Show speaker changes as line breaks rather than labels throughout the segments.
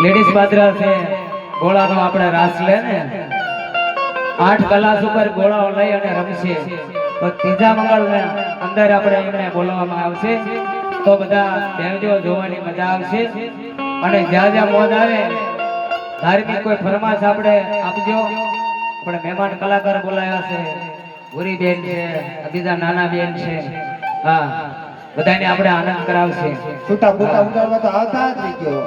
Ladies બાદરા છે ગોળાનો આપણે રાસ લે ને 8 કલાસ ઉપર ગોળાઓ લઈ અને રમશે તો ત્રીજા મંગળને અંદર આપણે એમને બોલાવવામાં આવશે તો બધા દેવજો જોવાની મજા આવશે અને જ્યાં જ્યાં મોજ આવે ધાર્મિક કોઈ ફરમાશ આપણે આપજો આપણે મહેમાન કલાકાર બોલાવ્યા છે ભૂરી બેન છે બીજા નાના બેન છે હા બધાને આપણે આનંદ કરાવશે
છૂટા બૂટા ઉડાડવા તો આવતા જ નહીં ગયો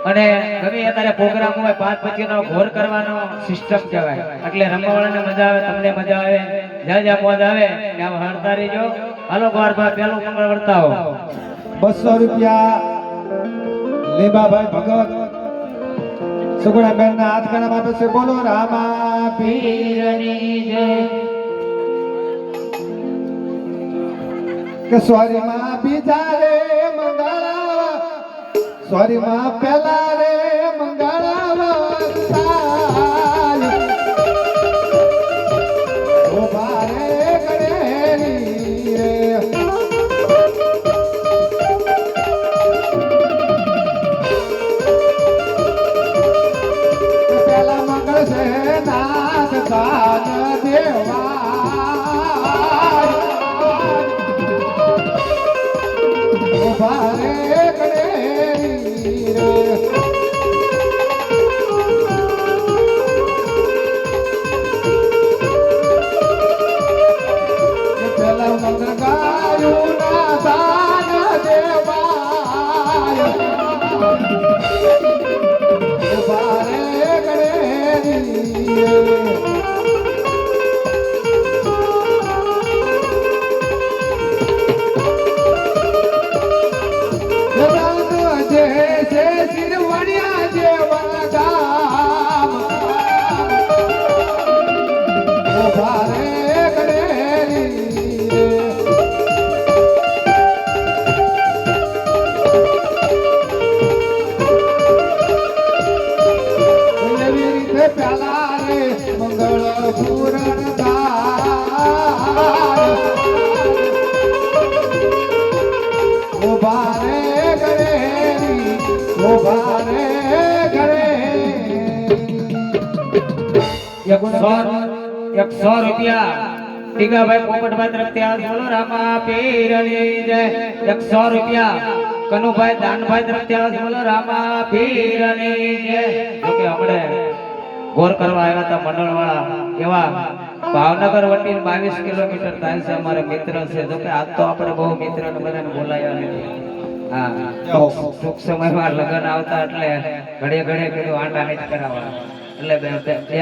અને ગમે અત્યારે પ્રોગ્રામ હોય 5 પછીનો ઘોર કરવાનો સિસ્ટમ કહેવાય એટલે રમવાવાળાને મજા આવે તમને મજા આવે જ્યાં જ્યાં મોજ આવે ત્યાં હળતા રહીજો હાલો ગોરભા પેલું મંગળ વર્તાવો
200 રૂપિયા લેબાભાઈ ભગત સુગુણા બેન ના હાથ કણા આપે છે બોલો રામા
પીરની જય
કે સોરી માં બીજા રે મંગળા સોરી માં પેલા રે મંગળા ઓ ભારે ગણેરી રે પેલા મંગળ છે નાથ દાન દેવા ભારે ગણેરી રે પેલા મંગળ ગાયું ના દાન દેવાય ભારે ગણેરી રે
₹100 ટીકાભાઈ પોપટભાઈ તરફથી આ બોલો રામા પીરની જય 100 રૂપિયા કનુભાઈ દાનભાઈ તરફથી આ બોલો રામા પીરની જય જોકે આપણે ગોર કરવા આવ્યા હતા મંડળવાળા એવા ભાવનગર વટી 22 કિલોમીટર થાય છે અમારે મિત્ર છે જોકે આજ તો આપણે બહુ મિત્રને બધાને બોલાવ્યા નથી હા ટૂંક સમયમાં લગ્ન આવતા એટલે ઘડીએ ઘડીએ કીધું આંટા નહીં કરાવવા એટલે બે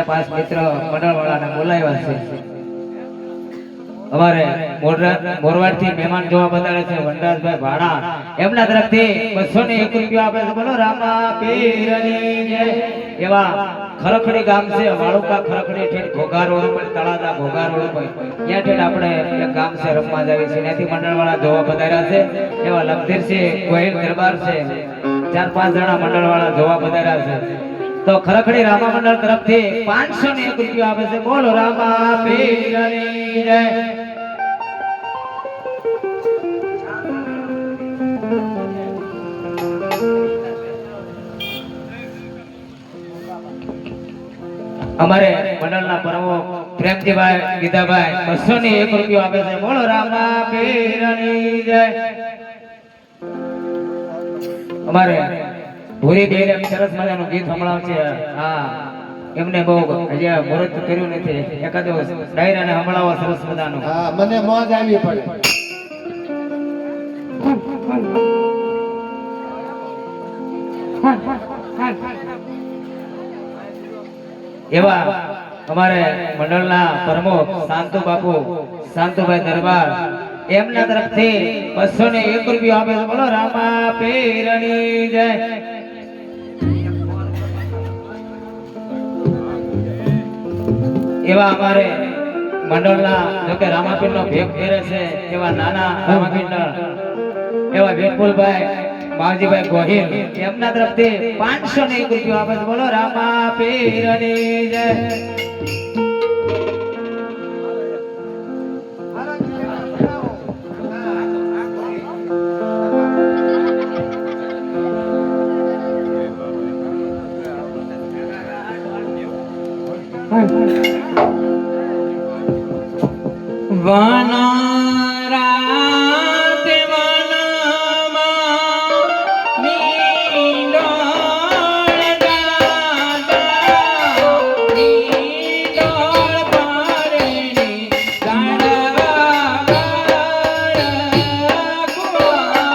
પાંચ મિત્ર મંડળવાળાને બોલાવ્યા છે અમારે મોરવાડ થી મહેમાન જોવા બતાડે છે વનરાજભાઈ ભાડા એમના તરફથી 201 રૂપિયા આપે છે બોલો રામા પીરની જય એવા ખરખડી ગામ છે વાળુકા ખરખડી ઠેઠ ઘોઘા રોડ ઉપર તળાજા ઘોઘા રોડ ઉપર ત્યાં ઠેઠ આપણે એક ગામ છે રમવા જાવી છે ત્યાંથી મંડળવાળા જોવા પધાર્યા છે એવા લખધીરસિંહ ગોહિલ દરબાર છે 4-5 જણા મંડળવાળા જોવા પધાર્યા છે તો ખરખડી રામા મંડળ તરફથી 501 રૂપિયા આપે છે બોલો રામા પીરની જય અમારે મંડળના પ્રમુખ પ્રેમજીભાઈ ગીતાભાઈ 201 રૂપિયા આપે છે બોલો રામા પીરની જય અમારે ભૂરી બેન સરસ મજાનું ગીત સંભળાવશે હા એમને બહુ હજી મુહૂર્ત કર્યું નથી એકાદો ડાયરાને સંભળાવો સરસ મજાનું
હા મને મોજ આવી પડે
એવા અમારે મંડળના પ્રમુખ શાંતુ બાપુ શાંતુભાઈ દરબાર એમના તરફથી 201 રૂપિયા આપે છે બોલો રામા પીરની જય એવા અમારે મંડળના જોકે રામાપીરનો ભેગ ફેરે છે એવા નાના રામાપીર એવા વેટપુલભાઈ બાવજીભાઈ ગોહિલ એમના તરફથી 501 રૂપિયા આપે છે બોલો રામા પીરની જય વનરાતે વનમાં નીડોળ ગાતા, નીડોળ પારેની ઝાડવા બાળ કુંવારા.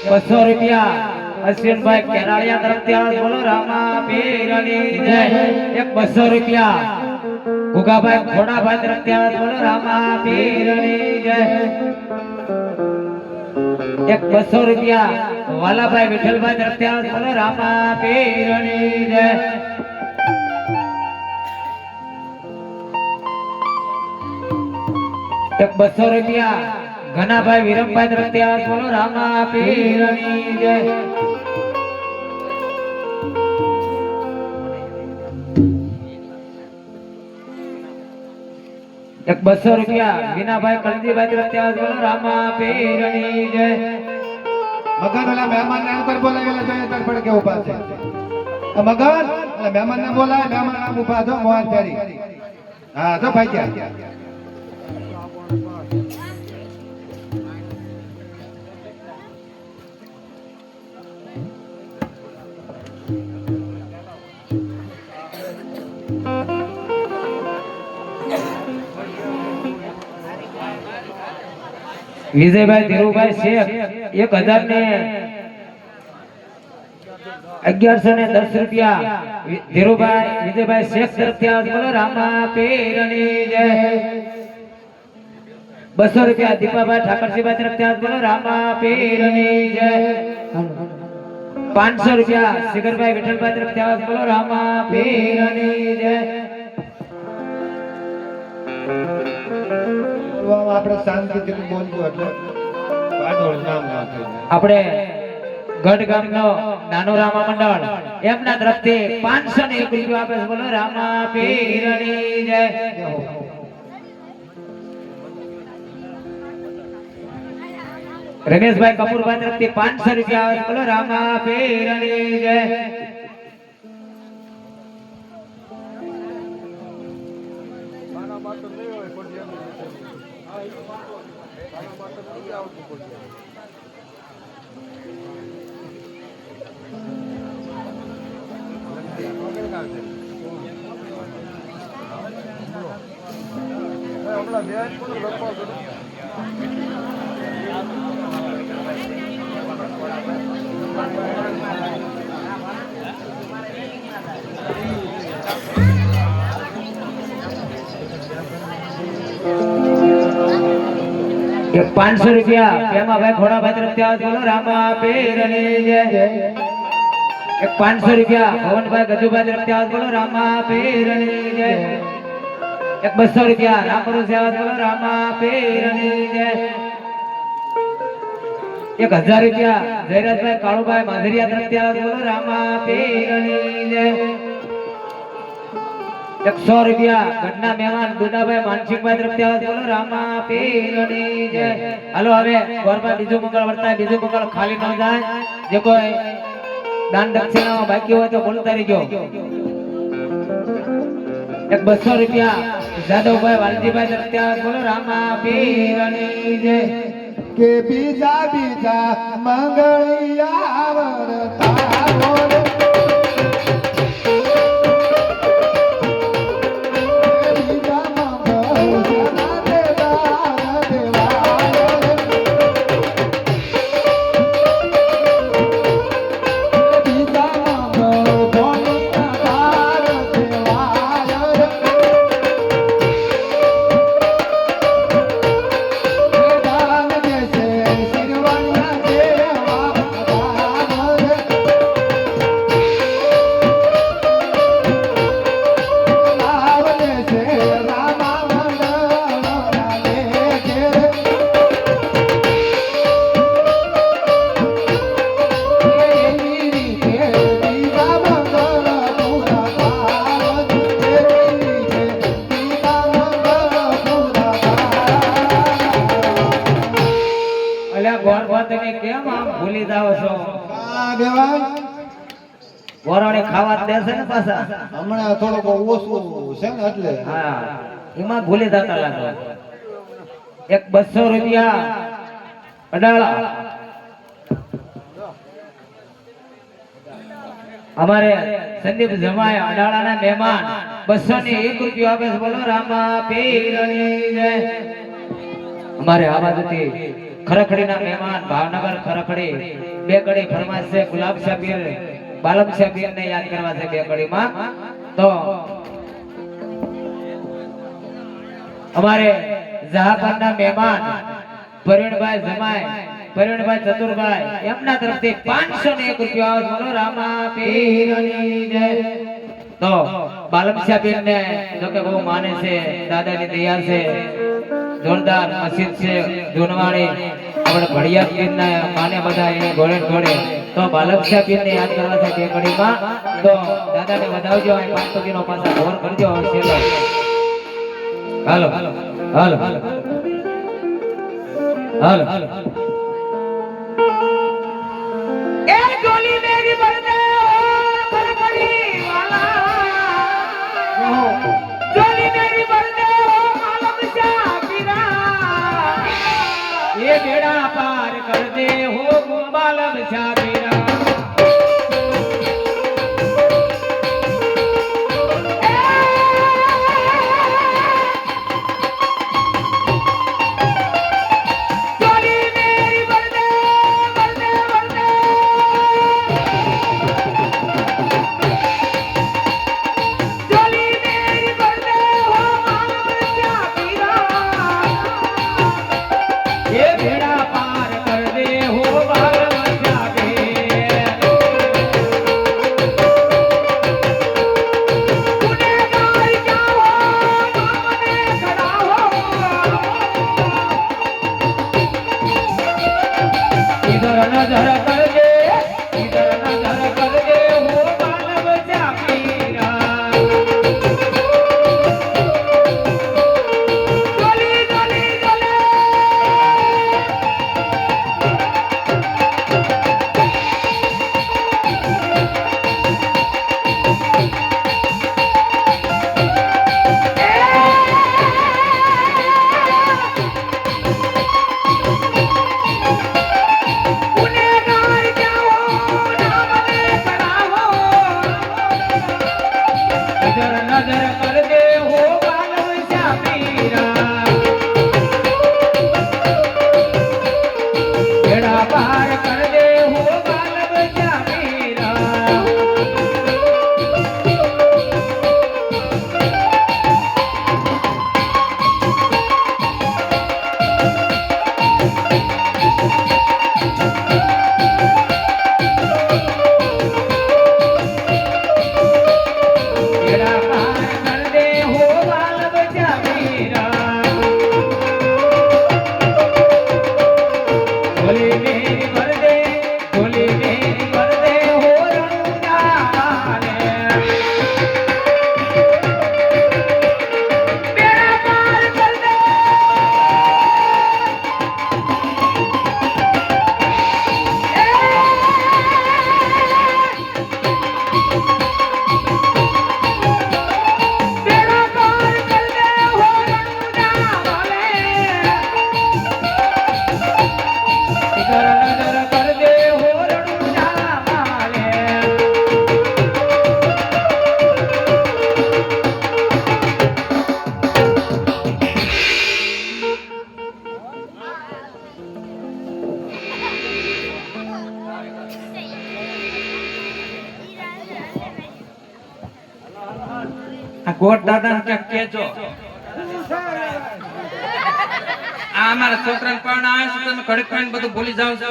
₹200 અશ્વિનભાઈ કેરાળિયા તરફથી આવે છે. બોલો રામા પીરની જય. એક 200 રૂપિયા ગુગાભાઈ ખોડાભાઈ તરફથી આવે છે. બોલો રામા પીરની જય. એક 200 રૂપિયા વાલાભાઈ વિઠ્ઠલભાઈ તરફથી આવે છે. બોલો રામા પીરની જય. એક 200 રૂપિયા ઘનાભાઈ વિરમભાઈ તરફથી આવે છે. બોલો રામા પીરની જય. એક 200 રૂપિયા વિનાભાઈ કલજીભાઈ તરફથી આવે છે. બોલો રામા પીરની જય.
મગન ઓલા મહેમાન ને ઉપર બોલાવેલા જોઈએ તાર પડકે ઉભા છે મગન ઓલા મહેમાન ને બોલાય મહેમાન આમ ઉભા છો મોહન તારી હા તો ભાઈ ગયા
વિજયભાઈ ધીરુભાઈ શેખ 1110 રૂપિયા ધીરુભાઈ વિજયભાઈ શેખ તરફથી આવે છે. બોલો રામા પીરની જય. 200 રૂપિયા દીપાભાઈ ઠાકરજીભાઈ તરફથી આવે છે. બોલો રામા પીરની જય. 500 રૂપિયા શિખરભાઈ વિઠ્ઠલભાઈ તરફથી આવે છે. બોલો રામા પીરની જય.
આપણે શાંતિથી બોલજો એટલે પાડોળ નામ ના થાય
આપણે ગઢ ગામનો નાનો રામા મંડળ એમના તરફથી 501 રૂપિયા આપે છે. બોલો રામા પીરની જય. રમેશભાઈ કપૂરભાઈ તરફથી 500 રૂપિયા આવે છે. બોલો રામા પીરની જય. એક 500 રૂપિયા પેમાભાઈ ખોડાભાઈ તરફથી આવે છે. બોલો રામા પીરની જય. એક 500 રૂપિયા ભવનભાઈ ગજુભાઈ તરફથી આવે છે. બોલો રામા પીરની જય. એક 200 રૂપિયા રામપુર થી આવે છે. બોલો રામા પીરની જય. 1000 રૂપિયા જયરાજભાઈ કાળુભાઈ માધરિયા તરફથી આવે છે. બોલો રામા પીરની જય. 100 રૂપિયા ઘટના મહેમાન દુદાભાઈ માનસિકભાઈ તરફથી આવે છે. બોલો રામા પીરની જય. હાલો હવે ગોરબા બીજું મંગળ વર્તાય બીજું મંગળ ખાલી ન જાય. જે કોઈ દાન દક્ષિણા બાકી હોય તો બોલતા રહેજો. એક 200 રૂપિયા જાદવભાઈ વાલજીભાઈ તરફથી આવે છે. બોલો રામા પીરની જય.
કે બીજા બીજા મંગળિયા વરતા બોલે
તમે કેમ આમ ભૂલી જાવ છો?
દેવાન
વરોણે ખાવા દેશે ને પાછા
હમણાં થોડોક ઓછું છે ને એટલે
હા એમાં ભૂલી જતા લાગો. એક 200 રૂપિયા અડાળા અમારે સંદીપ જમાય અડાળાના મહેમાન 201 રૂપિયા આપે છે. બોલો રામા પીરની જય. અમારે આ બાજુથી ખરખડીના મહેમાન ભાવનગર ખરખડી બે કડી ફરમાશ છે ગુલાબ સાબીર બાલમ સાબીર ને યાદ કરવા છે બે કડીમાં તો અમારે જહાપરના મહેમાન પરિણભાઈ જમાય પરિણભાઈ ચતુરભાઈ એમના તરફથી 501 રૂપિયા બોલો રામા પીરની જય તો બાલમ સાબીર ને જો કે બહુ માને છે દાદાની દયા છે જોરદાર મસ્જિદ છે જૂનવાણી આપણે ભડિયા પીરના માને બધા એને ઘોડે ઘોડે તો બાલક સાબીર ને યાદ કરવા છે બે કડીમાં તો દાદાને વધાવજો આ 500 કિલો પાછા ઘોર કરજો છેલ્લો હાલો હાલો હાલો હાલો એ ગોલી મેરી બરદે ખરખડી વાલા ગોલી મેરી બરદે માલમ શાબીરા ये बेड़ा पार कर दे हो बालम शाबीरा ये बेड़ा पार कर दे हो बालम शाबीर गुनहगार क्या हो सामने खड़ा हो इधर नजर कर दे हो बालम शाबीरा नजर कर दे हो बालम शाबीरा बेड़ा पार कर दे हो बालम शाबीरा बेड़ा पार कर दे हो बालम शाबीरा भोली मेरी भर दे हो रंगारे बेड़ा पार कर दे बेड़ा पार कर दे हो रंगारे इधर नजर कर दे हो रंगारे
આ ગોટ દાદાને ક્યાંક કહેજો. આ અમારા છોકરાને પણ આવે છે, તમે ઘડીક ખાઈને બધું ભૂલી જાવ છો.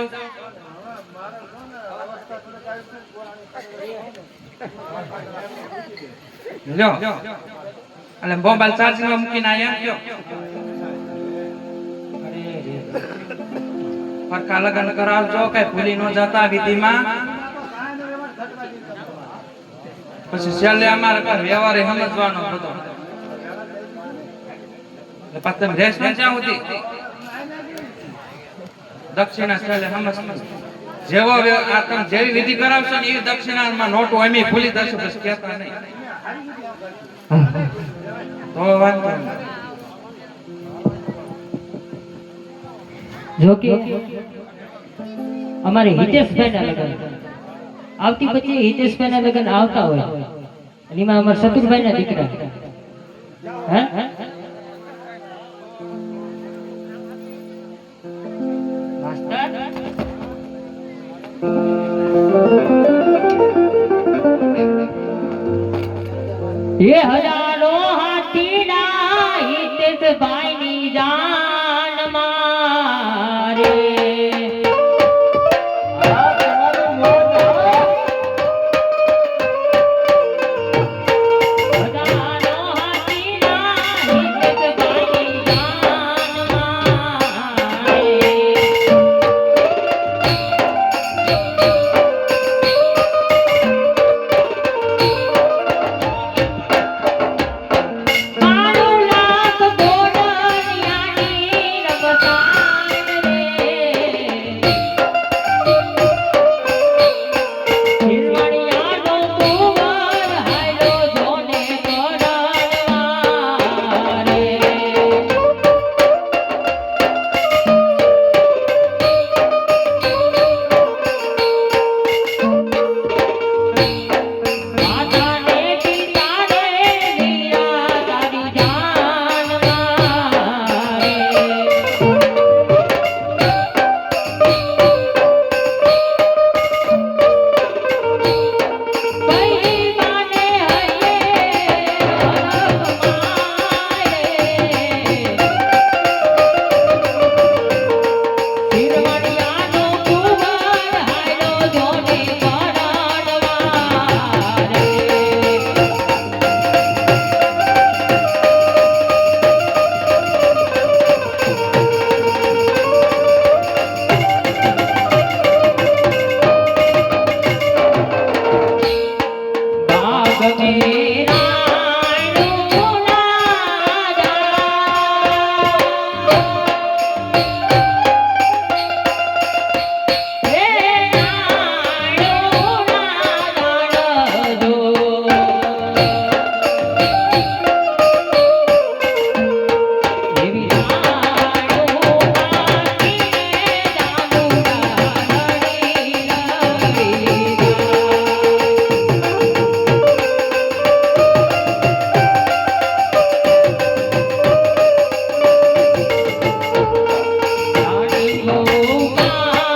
લ્યો એટલે મોબાઈલ ચાર્જિંગ માં મૂકીને આયા કયો પરકા લગન કરાવજો, કઈ ભૂલી ન જતા વિધિમાં. પછી છેલ્લે અમારે વ્યવહારે સમજવાનો બધો. પાછું તમે રેસ ન જ્યાં સુધી દક્ષિણા છેલ્લે સમજ જેવો આ તમે જેવી વિધિ કરાવશો ને એવી દક્ષિણામાં નોટો અમે ભૂલી જશો, બસ કહેતા નહીં તો વાંધો નહીં.
જો કે અમારે હિતેશભાઈ ના લગન આવતી પછી હિતેશભાઈ ના લગન આવતા હોય અને એમાં અમારા શત્રુભાઈ ના દીકરા એ હજારો હાથીના હિતેશભાઈની જાન મારે હજારો હાથીના હિતેશભાઈની જાન મારે મારું લાખ ગોળનિયાની રમતાન રે ખીરવાણિયાનો કુંવર હાયલો જોને કરણવા રે માતાને પિતાને વીરા તારી જાન મારે કઈ માને હૈયે હરખ મારે ખીરવાણિયાનો કુંવર હાયલો જોને કરણવા રે બાગ મેરાનું નાદા હે નાનું નાદા જો એવી નાનું નાખીને જામુડા નડી રાણી ગોપાણી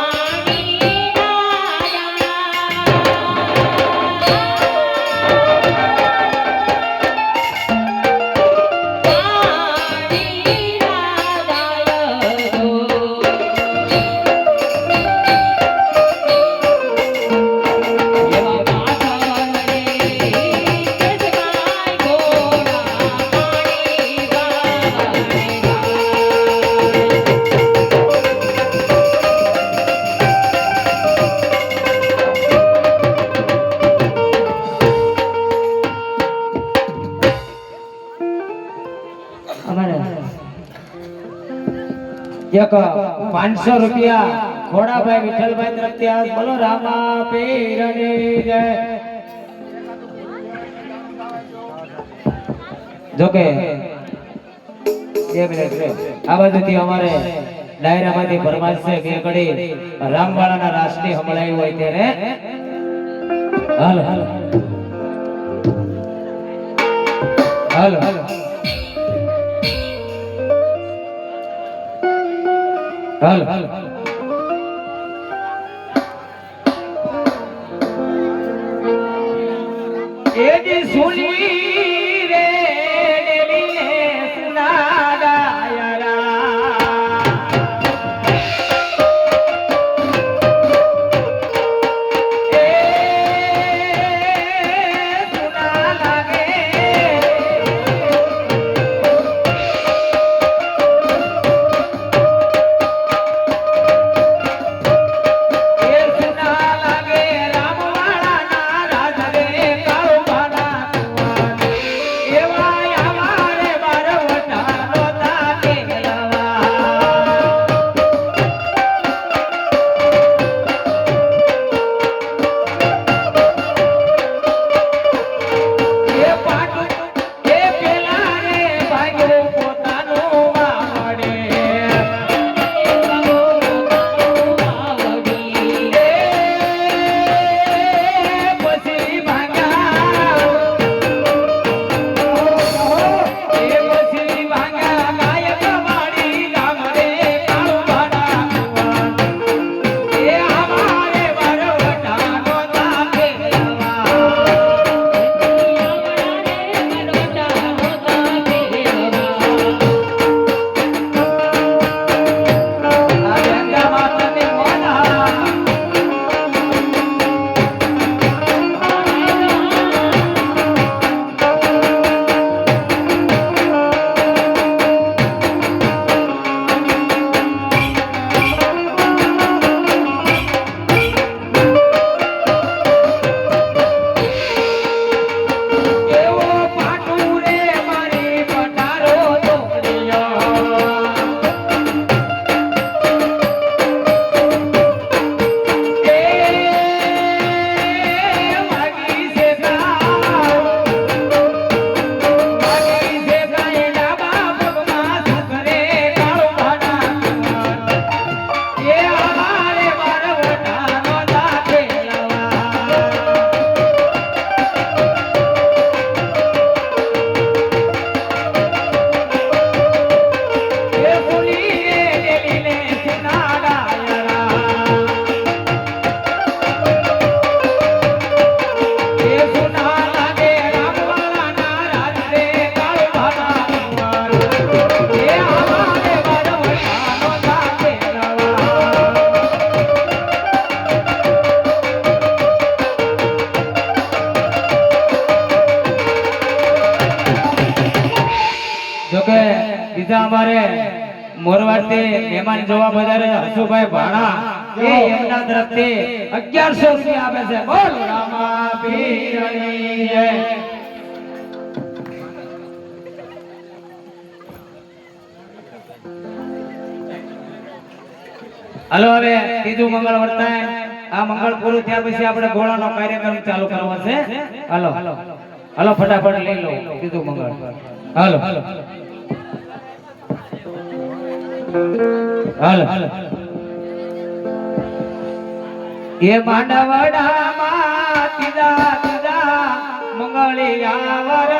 એક 500 રૂપિયા ખોડાભાઈ વિઠ્ઠલભાઈ તરફથી આજ બોલો રામા પીરની જય જોકે એક મિનિટ છે આ બાજુથી અમારે ડાયરામાંથી ફરમાઈશ છે કે ઘડી રામવાળાના રાસની સંભળાઈ હોય ત્યારે હાલ હાલ હાલ હાલ હાલ હાલ એ જી સુની રે ડેલીને સુનાડાયરા એ સુના લાગે અમારે મોરવાડથી મહેમાન જોવા બજારે હસુભાઈ ભાણા એ એમના તરફથી 1100 રૂપિયા આપે છે. બોલ રામા પીરની જય. હાલો હવે ત્રીજું મંગળ વર્તાય. આ મંગળ પૂરું થયા પછી આપણે ગોળાનો કાર્યક્રમ ચાલુ કરવો છે. હાલો હાલો ફટાફટ લઈ લો ત્રીજું મંગળ. હાલો હાલો એ માંડવડામાં ત્રીજા મંગળિયા વર